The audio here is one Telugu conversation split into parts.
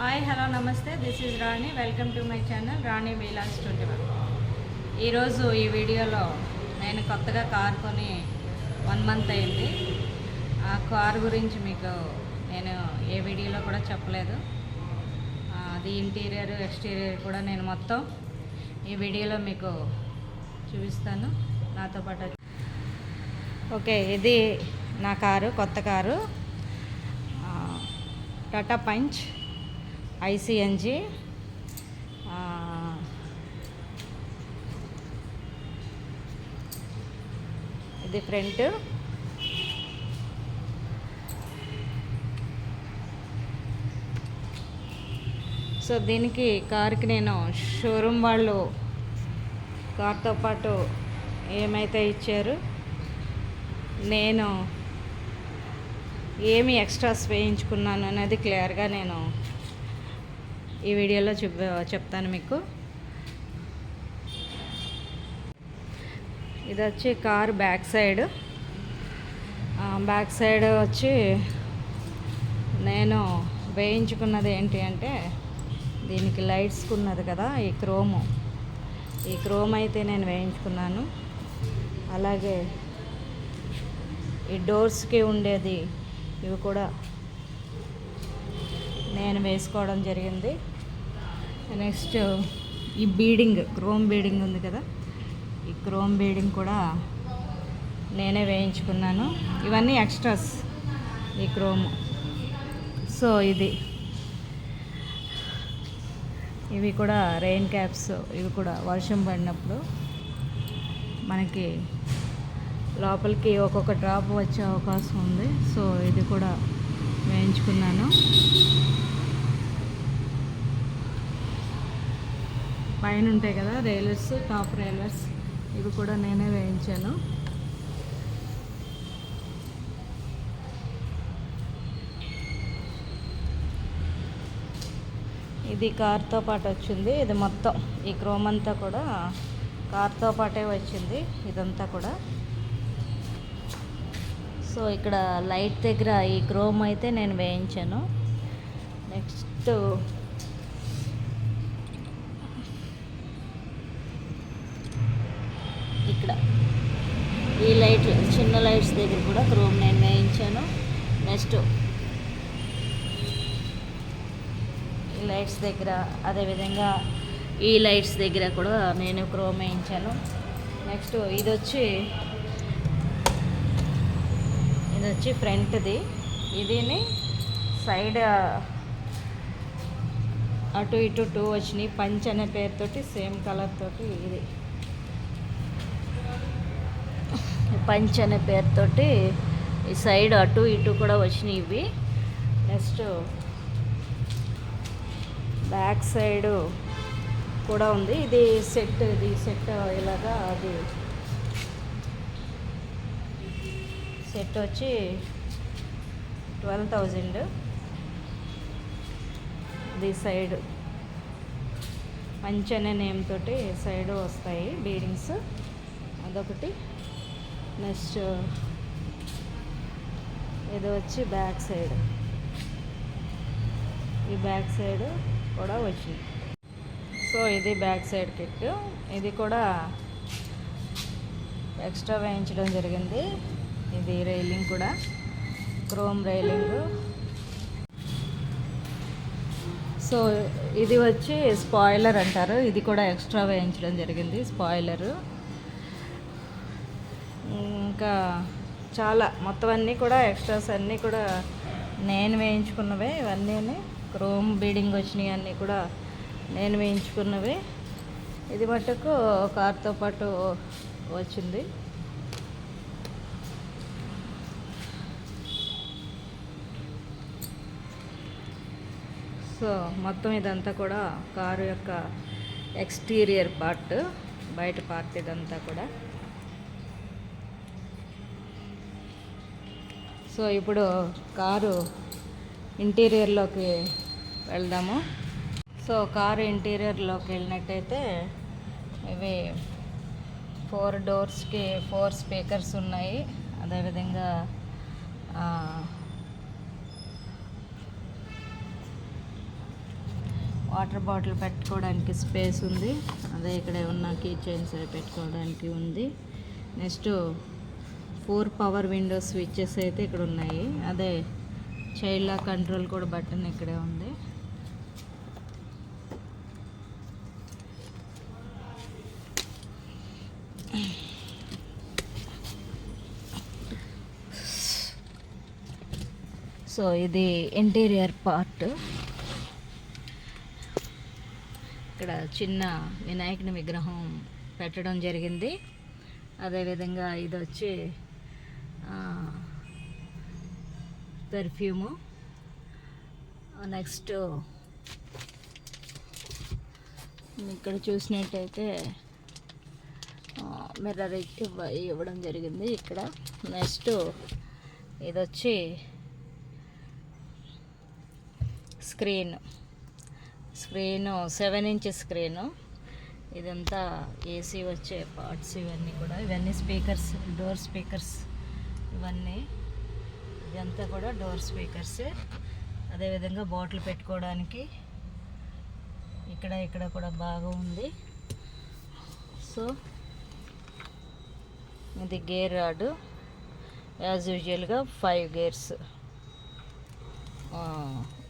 హాయ్ హలో నమస్తే, this is Rani. Welcome to my channel Rani vlogs 21. ఈరోజు ఈ వీడియోలో నేను కొత్తగా కార్ కొని 1 మంత్ అయింది. ఆ కార్ గురించి మీకు నేను ఏ వీడియోలో కూడా చెప్పలేదు. అది ఇంటీరియర్ ఎక్స్టీరియర్ కూడా నేను మొత్తం ఈ వీడియోలో మీకు చూపిస్తాను. నాతో పాటు ఓకే, ఇది నా కారు, కొత్త కారు టాటా పంచ్ ఐసిఎన్జి. ఇది ఫ్రంట్, సో దీనికి కార్కి నేను షోరూమ్ వాళ్ళు కార్తో పాటు ఏమైతే ఇచ్చారు, నేను ఏమి ఎక్స్ట్రాస్ వేయించుకున్నాను అనేది క్లియర్గా నేను ఈ వీడియోలో చెప్తాను మీకు. ఇది వచ్చి కార్ బ్యాక్ సైడ్ వచ్చి నేను వేయించుకున్నది ఏంటి అంటే, దీనికి లైట్స్ ఉన్నది కదా, ఈ క్రోమ్ అయితే నేను వేయించుకున్నాను. అలాగే ఈ డోర్స్కి ఉండేది ఇవి కూడా నేను వేసుకోవడం జరిగింది. నెక్స్ట్ ఈ క్రోమ్ బీడింగ్ ఉంది కదా, ఈ క్రోమ్ బీడింగ్ కూడా నేనే వేయించుకున్నాను. ఇవన్నీ ఎక్స్ట్రాస్, ఈ క్రోమ్. సో ఇవి కూడా రెయిన్ క్యాప్స్, ఇవి కూడా వర్షం పడినప్పుడు మనకి లోపలికి ఒక్కొక్క డ్రాప్ వచ్చే అవకాశం ఉంది. సో ఇది కూడా వేయించుకున్నాను. పైన ఉంటాయి కదా రైలర్స్, టాప్ రైలర్స్, ఇవి కూడా నేనే వేయించాను. ఇది కార్తో పాటు వచ్చింది. ఇది మొత్తం ఈ క్రోమ్ అంతా కూడా కార్తో పాటే వచ్చింది, ఇదంతా కూడా. సో ఇక్కడ లైట్ దగ్గర ఈ క్రోమ్ అయితే నేను వేయించాను. నెక్స్ట్ ఇక్కడ ఈ చిన్న లైట్స్ దగ్గర కూడా క్రోమ్ నేను వేయించాను. నెక్స్ట్ ఈ లైట్స్ దగ్గర, అదేవిధంగా ఈ లైట్స్ దగ్గర కూడా నేను క్రోమ్ వేయించాను. నెక్స్ట్ ఇది వచ్చి ఫ్రంట్ది. ఇదిని సైడ్ అటు ఇటు 2 వచ్చినాయి. పంచ్ అనే పేరుతోటి, సేమ్ కలర్ తోటి, ఇది పంచ్ అనే పేరుతోటి ఈ సైడ్ అటు ఇటు కూడా వచ్చినాయి ఇవి. నెక్స్ట్ బ్యాక్ సైడ్ కూడా ఉంది. ఇది సెట్ ఇలాగా. అది సెట్ వచ్చి 12,000. ఇది సైడ్ పంచ్ అనే నేమ్ తోటి సైడ్ వస్తాయి బీడింగ్స్, అదొకటి. నెక్స్ట్ ఇది వచ్చి బ్యాక్ సైడ్, ఈ బ్యాక్ సైడ్ కూడా వచ్చింది. సో ఇది బ్యాక్ సైడ్ కిట్. ఇది కూడా ఎక్స్ట్రా వేయించడం జరిగింది. ఇది రైలింగ్ కూడా క్రోమ్ రైలింగ్. సో ఇది వచ్చి స్పాయిలర్ అంటారు, ఇది కూడా ఎక్స్ట్రా వేయించడం జరిగింది, స్పాయిలరు. ఇంకా చాలా మొత్తం అన్నీ కూడా ఎక్స్ట్రాస్ అన్నీ కూడా నేను వేయించుకున్నవే. ఇవన్నీ క్రోమ్ బీడింగ్ వచ్చినాయి, అన్నీ కూడా నేను వేయించుకున్నవే. ఇది మట్టుకు కార్తో పాటు వచ్చింది. సో మొత్తం ఇదంతా కూడా కారు యొక్క ఎక్స్టీరియర్ పార్ట్, బయట పార్ట్ ఇదంతా కూడా. సో ఇప్పుడు కారు ఇంటీరియర్లోకి వెళ్దాము. సో కారు ఇంటీరియర్లోకి వెళ్ళినట్టయితే, ఇవి 4 డోర్స్కి 4 స్పీకర్స్ ఉన్నాయి. అదేవిధంగా వాటర్ బాటిల్ పెట్టుకోవడానికి స్పేస్ ఉంది. అదే ఇక్కడ ఉన్న కీ చైన్స్ పెట్టుకోవడానికి ఉంది. నెక్స్ట్ 4 పవర్ విండో స్విచ్చెస్ అయితే ఇక్కడ ఉన్నాయి. అదే చైల్డ్ లాక్ కంట్రోల్ కూడా బటన్ ఇక్కడే ఉంది. సో ఇది ఇంటీరియర్ పార్ట్. ఇక్కడ చిన్న వినాయకుని విగ్రహం పెట్టడం జరిగింది. అదేవిధంగా ఇది వచ్చి పెర్ఫ్యూము. నెక్స్ట్ ఇక్కడ చూసినట్టయితే మిర్రర్ ఇవ్వడం జరిగింది ఇక్కడ. నెక్స్ట్ ఇది వచ్చి స్క్రీను 7 ఇంచెస్ స్క్రీను. ఇదంతా ఏసీ వచ్చే పార్ట్స్ ఇవన్నీ స్పీకర్స్, డోర్ స్పీకర్స్ ఇవన్నీ. ఇదంతా కూడా డోర్ స్పీకర్స్. అదేవిధంగా బాటిల్ పెట్టుకోవడానికి ఇక్కడ కూడా బాగా ఉంది. సో ఇది గేర్ రాడ్. యాజ్ యూజువల్గా 5 గేర్స్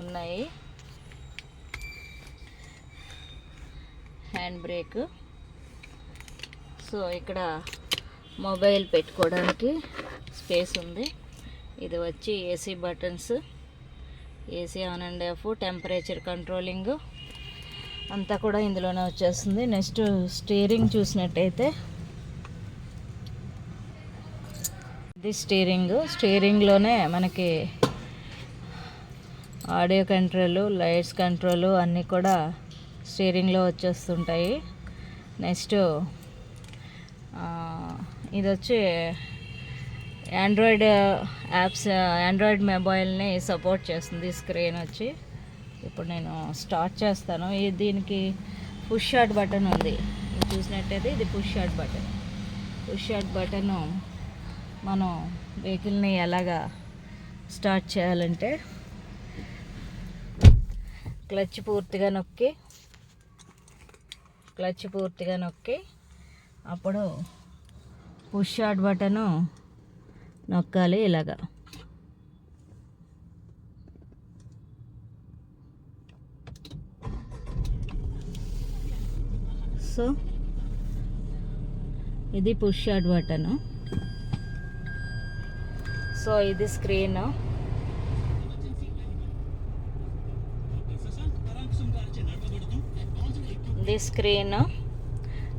ఉన్నాయి. Hand brake. సో ఇక్కడ మొబైల్ పెట్టుకోవడానికి స్పేస్ ఉంది. ఇది వచ్చి AC buttons, AC on and of, temperature controlling అంతా కూడా ఇందులోనే వచ్చేస్తుంది. నెక్స్ట్ స్టీరింగ్ చూసినట్టయితే ఇది స్టీరింగ్లోనే మనకి ఆడియో కంట్రోలు, లైట్స్ కంట్రోలు అన్నీ కూడా స్టీరింగ్లో వచ్చేస్తుంటాయి. నెక్స్ట్ ఇది వచ్చి ఆండ్రాయిడ్ యాప్స్, ఆండ్రాయిడ్ మొబైల్ని సపోర్ట్ చేస్తుంది. స్క్రీన్ వచ్చి ఇప్పుడు నేను స్టార్ట్ చేస్తాను. దీనికి పుష్ స్టార్ట్ బటన్ ఉంది. చూసినట్టయితే ఇది push start button. Push start button మనం వెహికల్ని ఎలాగా స్టార్ట్ చేయాలంటే క్లచ్ పూర్తిగా నొక్కి అప్పుడు పుష్ స్టార్ట్ బటను నొక్కాలి ఇలాగా. సో ఇది పుష్ స్టార్ట్ బటను. సో ఇది స్క్రీన్. ఇది స్క్రీన్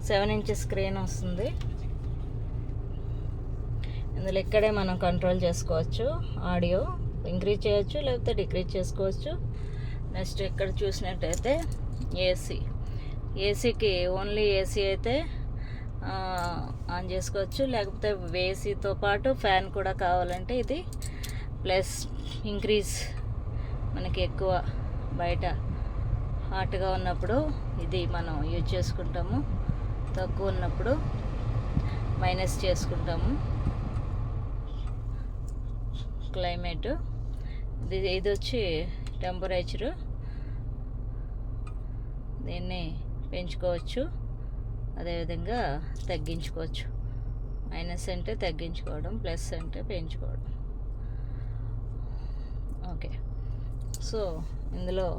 7 ఇంచెస్ స్క్రీన్ వస్తుంది. ఇందులో ఇక్కడే మనం కంట్రోల్ చేసుకోవచ్చు. ఆడియో ఇంక్రీజ్ చేయొచ్చు, లేకపోతే డిక్రీజ్ చేసుకోవచ్చు. నెక్స్ట్ ఇక్కడ చూసినట్టయితే ఏసీకి ఓన్లీ ఏసీ అయితే ఆన్ చేసుకోవచ్చు, లేకపోతే ఏసీతో పాటు ఫ్యాన్ కూడా కావాలంటే ఇది ప్లస్ ఇంక్రీజ్. మనకి ఎక్కువ బయట హాట్గా ఉన్నప్పుడు ఇది మనం యూజ్ చేసుకుంటాము, తక్కువ ఉన్నప్పుడు మైనస్ చేసుకుంటాము. క్లైమేట్ ఇది వచ్చి టెంపరేచరు. దీన్ని పెంచుకోవచ్చు, అదేవిధంగా తగ్గించుకోవచ్చు. మైనస్ అంటే తగ్గించుకోవడం, ప్లస్ అంటే పెంచుకోవడం. ఓకే. సో ఇందులో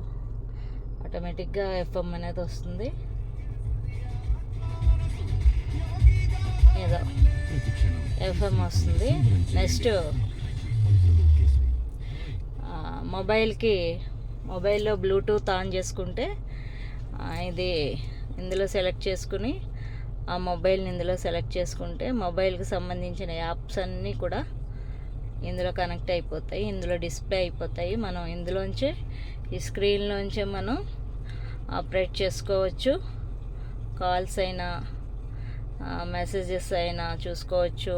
ఆటోమేటిక్గా ఎఫ్ఎం అనేది వస్తుంది. ఏదో ఎఫ్ఎం వస్తుంది. నెక్స్ట్ మొబైల్లో బ్లూటూత్ ఆన్ చేసుకుంటే ఇది ఇందులో సెలెక్ట్ చేసుకుని ఆ మొబైల్ని ఇందులో సెలెక్ట్ చేసుకుంటే మొబైల్కి సంబంధించిన యాప్స్ అన్నీ కూడా ఇందులో కనెక్ట్ అయిపోతాయి, ఇందులో డిస్ప్లే అయిపోతాయి. మనం ఇందులోంచే ఈ స్క్రీన్లోంచే మనం ఆపరేట్ చేసుకోవచ్చు. కాల్స్ అయినా మెసేజెస్ అయినా చూసుకోవచ్చు,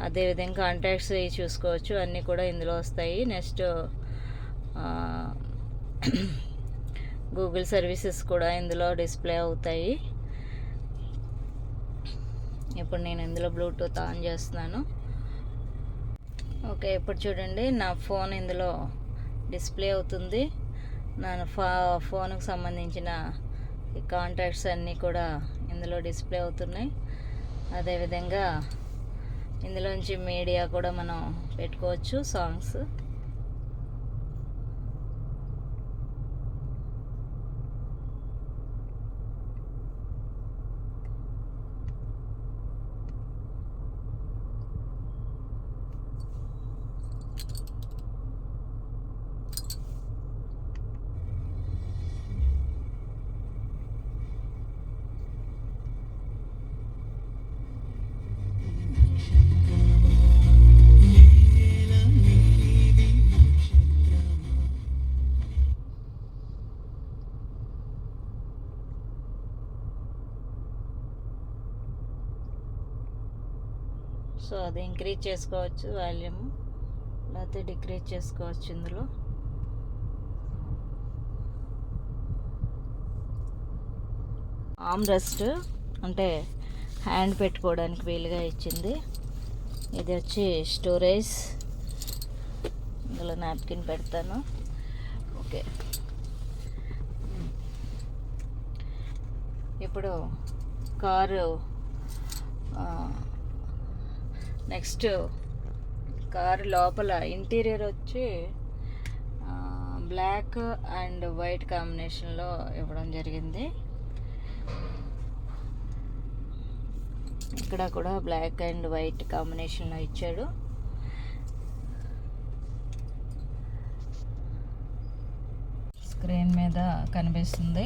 అదేవిధంగా కాంటాక్ట్స్ చూసుకోవచ్చు. అన్నీ కూడా ఇందులో వస్తాయి. నెక్స్ట్ గూగుల్ సర్వీసెస్ కూడా ఇందులో డిస్ప్లే అవుతాయి. ఇప్పుడు నేను ఇందులో బ్లూటూత్ ఆన్ చేస్తున్నాను. ఓకే, ఇప్పుడు చూడండి నా ఫోన్ ఇందులో డిస్ప్లే అవుతుంది. నా ఫోన్కి సంబంధించిన ఈ కాంటాక్ట్స్ అన్నీ కూడా ఇందులో డిస్ప్లే అవుతున్నాయి. అదేవిధంగా ఇందులోంచి మీడియా కూడా మనం పెట్టుకోవచ్చు, సాంగ్స్. సో అది ఇంక్రీజ్ చేసుకోవచ్చు వాల్యూమ్, లేకపోతే డిక్రీజ్ చేసుకోవచ్చు. ఇందులో ఆర్మ్ రెస్ట్ అంటే హ్యాండ్ పెట్టుకోవడానికి వీలుగా ఇచ్చింది. ఇది వచ్చి స్టోరేజ్, ఇందులో నాప్కిన్ పెడతాను. ఓకే, ఇప్పుడు కారు నెక్స్ట్ కారు లోపల ఇంటీరియర్ వచ్చి బ్లాక్ అండ్ వైట్ కాంబినేషన్లో ఇవ్వడం జరిగింది. ఇక్కడ కూడా బ్లాక్ అండ్ వైట్ కాంబినేషన్లో ఇచ్చాడు. స్క్రీన్ మీద కనిపిస్తుంది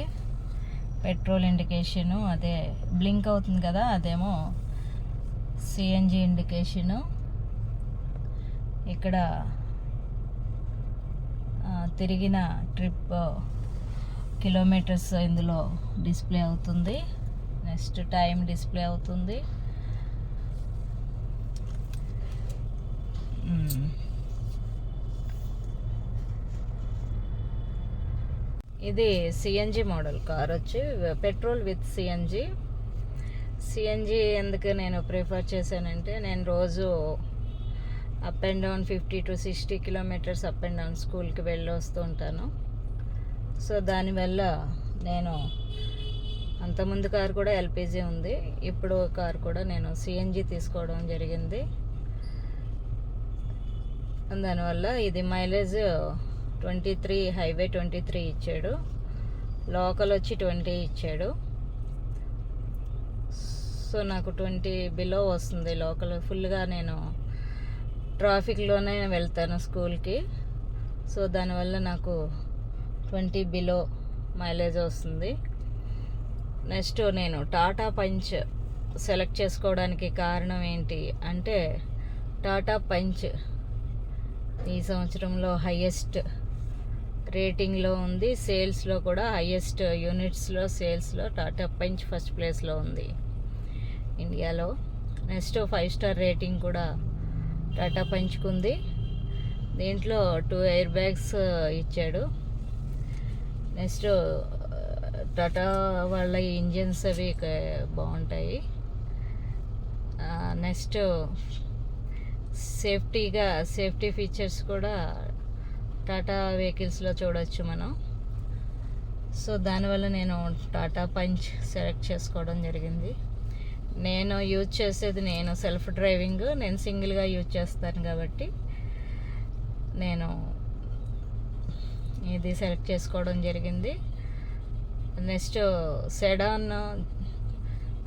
పెట్రోల్ ఇండికేషను, అదే బ్లింక్ అవుతుంది కదా, అదేమో సిఎన్జి ఇండికేషను. ఇక్కడ తిరిగిన ట్రిప్ కిలోమీటర్స్ ఇందులో డిస్ప్లే అవుతుంది. నెక్స్ట్ టైం డిస్ప్లే అవుతుంది. ఇది సిఎన్జి మోడల్ కార్ వచ్చి పెట్రోల్ విత్ సిఎన్జి. సిఎన్జి ఎందుకు నేను ప్రిఫర్ చేశానంటే, నేను రోజు up and down 50 to 60 kilometres up and down స్కూల్కి వెళ్ళి వస్తూ ఉంటాను. సో దానివల్ల నేను అంతకుముందు కారు కూడా ఎల్పిజి ఉంది, ఇప్పుడు కారు కూడా నేను సిఎన్జి తీసుకోవడం జరిగింది. దానివల్ల ఇది మైలేజ్ 23, హైవే 23 ఇచ్చాడు, లోకల్ వచ్చి 20 ఇచ్చాడు. సో నాకు 20 బిలో వస్తుంది లోకల్. ఫుల్గా నేను ట్రాఫిక్లోనే వెళ్తాను స్కూల్కి. సో దానివల్ల నాకు 20 బిలో మైలేజ్ వస్తుంది. నెక్స్ట్ నేను టాటా పంచ్ సెలెక్ట్ చేసుకోవడానికి కారణం ఏంటి అంటే, టాటా పంచ్ ఈ సంవత్సరంలో హైయెస్ట్ రేటింగ్లో ఉంది, సేల్స్లో కూడా హైయెస్ట్ యూనిట్స్లో సేల్స్లో టాటా పంచ్ ఫస్ట్ ప్లేస్లో ఉంది ఇండియాలో. నెక్స్ట్ 5 స్టార్ రేటింగ్ కూడా టాటా పంచ్కుంది. దీంట్లో 2 ఎయిర్ బ్యాగ్స్ ఇచ్చాడు. నెక్స్ట్ టాటా వాళ్ళ ఇంజిన్స్ అవి బాగుంటాయి. నెక్స్ట్ సేఫ్టీ ఫీచర్స్ కూడా టాటా వెహికల్స్లో చూడవచ్చు మనం. సో దానివల్ల నేను టాటా పంచ్ సెలెక్ట్ చేసుకోవడం జరిగింది. నేను యూజ్ చేసేది, నేను సెల్ఫ్ డ్రైవింగ్, నేను సింగిల్గా యూజ్ చేస్తాను కాబట్టి నేను ఇది సెలెక్ట్ చేసుకోవడం జరిగింది. నెక్స్ట్ సెడాన్,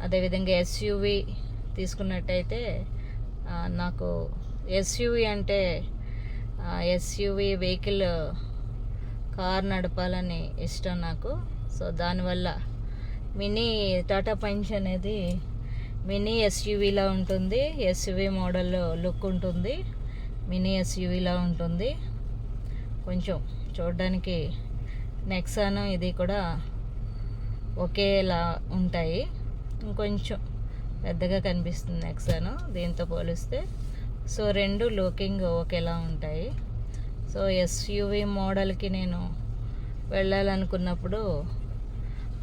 అదేవిధంగా ఎస్యూవి తీసుకున్నట్టయితే నాకు ఎస్యూవి అంటే ఎస్యూవి వెహికల్ కార్ నడపాలని ఇష్టం నాకు. సో దానివల్ల మినీ టాటా పంచ్ అనేది మినీ ఎస్యూవీలా ఉంటుంది, ఎస్యూవీ మోడల్ లుక్ ఉంటుంది, మినీ ఎస్యూవీలా ఉంటుంది. కొంచెం చూడడానికి నెక్సాను ఇది కూడా ఒకేలా ఉంటాయి, ఇంకొంచెం పెద్దగా కనిపిస్తుంది నెక్సాను దీంతో పోలిస్తే. సో రెండు లుకింగ్ ఒకేలా ఉంటాయి. సో ఎస్యూవీ మోడల్కి నేను వెళ్ళాలనుకున్నప్పుడు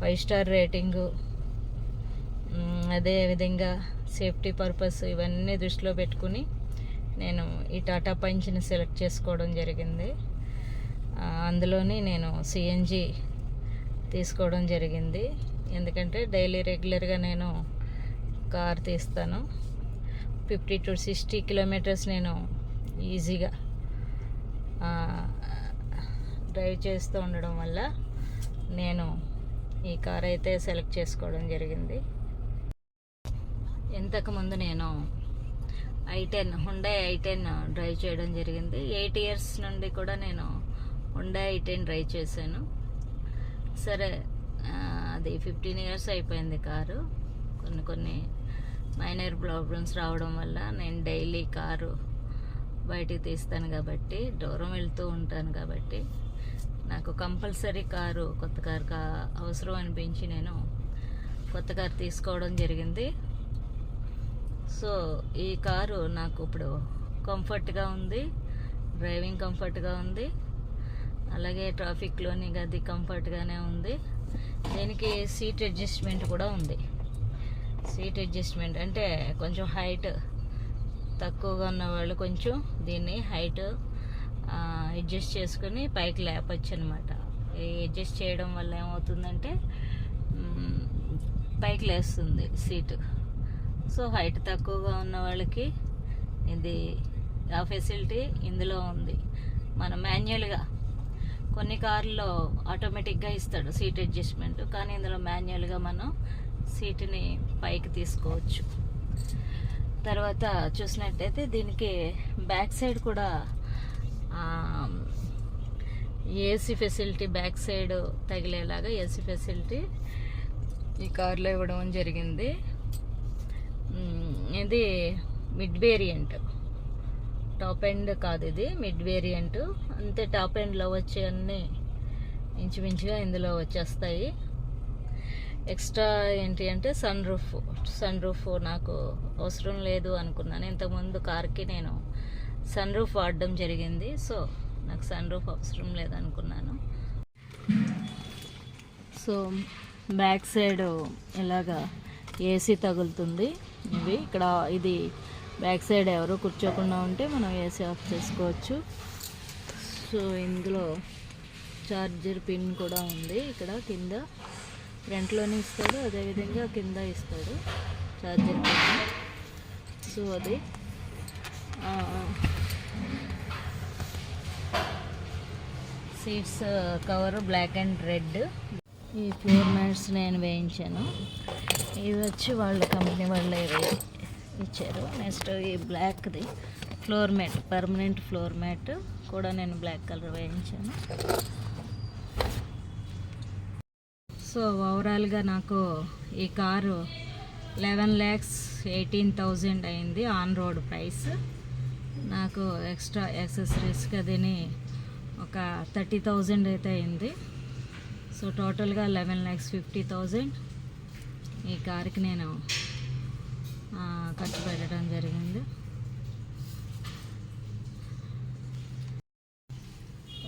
5 స్టార్ రేటింగు, అదేవిధంగా సేఫ్టీ పర్పస్ ఇవన్నీ దృష్టిలో పెట్టుకుని నేను ఈ టాటా పంచ్ని సెలెక్ట్ చేసుకోవడం జరిగింది. అందులోని నేను సిఎన్జి తీసుకోవడం జరిగింది. ఎందుకంటే డైలీ రెగ్యులర్గా నేను కార్ తీస్తాను. 50 to 60 కిలోమీటర్స్ నేను ఈజీగా డ్రైవ్ చేస్తూ ఉండడం వల్ల నేను ఈ కార్ అయితే సెలెక్ట్ చేసుకోవడం జరిగింది. ఇంతకుముందు నేను హుండై i10 డ్రైవ్ చేయడం జరిగింది. 8 years నుండి కూడా నేను హుండై i10 డ్రైవ్ చేశాను. సరే, అది 15 years అయిపోయింది కారు. కొన్ని మైనర్ ప్రాబ్లమ్స్ రావడం వల్ల నేను డైలీ కారు బయటికి తీస్తాను కాబట్టి, దూరం వెళ్తూ ఉంటాను కాబట్టి నాకు కంపల్సరీ కొత్త కారు అవసరం అనిపించి నేను కొత్త కారు తీసుకోవడం జరిగింది. సో ఈ కారు నాకు ఇప్పుడు కంఫర్ట్గా ఉంది, డ్రైవింగ్ కంఫర్ట్గా ఉంది, అలాగే ట్రాఫిక్లోని గది కంఫర్ట్గానే ఉంది. దీనికి సీట్ అడ్జస్ట్మెంట్ కూడా ఉంది. సీట్ అడ్జస్ట్మెంట్ అంటే కొంచెం హైట్ తక్కువగా ఉన్న వాళ్ళు కొంచెం దీన్ని హైట్ అడ్జస్ట్ చేసుకుని పైకి లేపచ్చు అనమాట. అడ్జస్ట్ చేయడం వల్ల ఏమవుతుందంటే పైకి లేస్తుంది సీటు. సో హైట్ తక్కువగా ఉన్న వాళ్ళకి ఇది ఆ ఫెసిలిటీ ఇందులో ఉంది. మనం మాన్యువల్గా కొన్ని కార్లలో ఆటోమేటిక్గా ఇస్తాడు సీట్ అడ్జస్ట్మెంట్, కానీ ఇందులో మాన్యువల్గా మనం సీటుని పైకి తీసుకోవచ్చు. తర్వాత చూసినట్టయితే దీనికి బ్యాక్ సైడ్ కూడా ఏసీ ఫెసిలిటీ, బ్యాక్ సైడ్ తగిలేలాగా ఏసీ ఫెసిలిటీ ఈ కార్లో ఇవ్వడం జరిగింది. ఇది మిడ్ వేరియంట్, టాప్ ఎండ్ కాదు, ఇది మిడ్ వేరియంట్. అంతే, టాప్ ఎండ్లో వచ్చే అన్నీ ఇంచుమించుగా ఇందులో వచ్చేస్తాయి. ఎక్స్ట్రా ఏంటి అంటే సన్ రూఫ్ నాకు అవసరం లేదు అనుకున్నాను. ఇంతకుముందు కార్కి నేను సన్ రూఫ్ వాడడం జరిగింది. సో నాకు సన్ రూఫ్ అవసరం లేదనుకున్నాను. సో బ్యాక్ సైడ్ ఇలాగా ఏసీ తగులుతుంది. ఇది బ్యాక్ సైడ్ ఎవరు కూర్చోకుండా ఉంటే మనం ఏసీ ఆఫ్ చేసుకోవచ్చు. సో ఇందులో చార్జర్ పిన్ కూడా ఉంది. ఇక్కడ కింద ఫ్రంట్లోనే ఇస్తాడు, అదేవిధంగా కింద ఇస్తాడు చార్జర్ పిన్. సో అది seats cover black and red. ఈ ఫ్లోర్ మ్యాట్స్ నేను వేయించాను. ఇవి వచ్చి వాళ్ళ కంపెనీ వాళ్ళే ఇచ్చారు. నెక్స్ట్ ఈ బ్లాక్ది floor mat, permanent floor mat కూడా నేను బ్లాక్ కలర్ వేయించాను. సో ఓవరాల్గా నాకు ఈ కారు 11,18,000 అయింది ఆన్ రోడ్ ప్రైస్. నాకు ఎక్స్ట్రా యాక్సెసరీస్కి అదిని ఒక 30,000 అయితే అయింది. సో టోటల్గా 11,50,000 ఈ కార్కి నేను ఖర్చు పెట్టడం జరిగింది.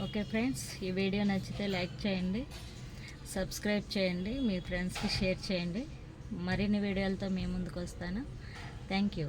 ఓకే ఫ్రెండ్స్, ఈ వీడియో నచ్చితే లైక్ చేయండి, సబ్స్క్రైబ్ చేయండి, మీ ఫ్రెండ్స్కి షేర్ చేయండి. మరిన్ని వీడియోలతో మీ ముందుకు వస్తాను. Thank you.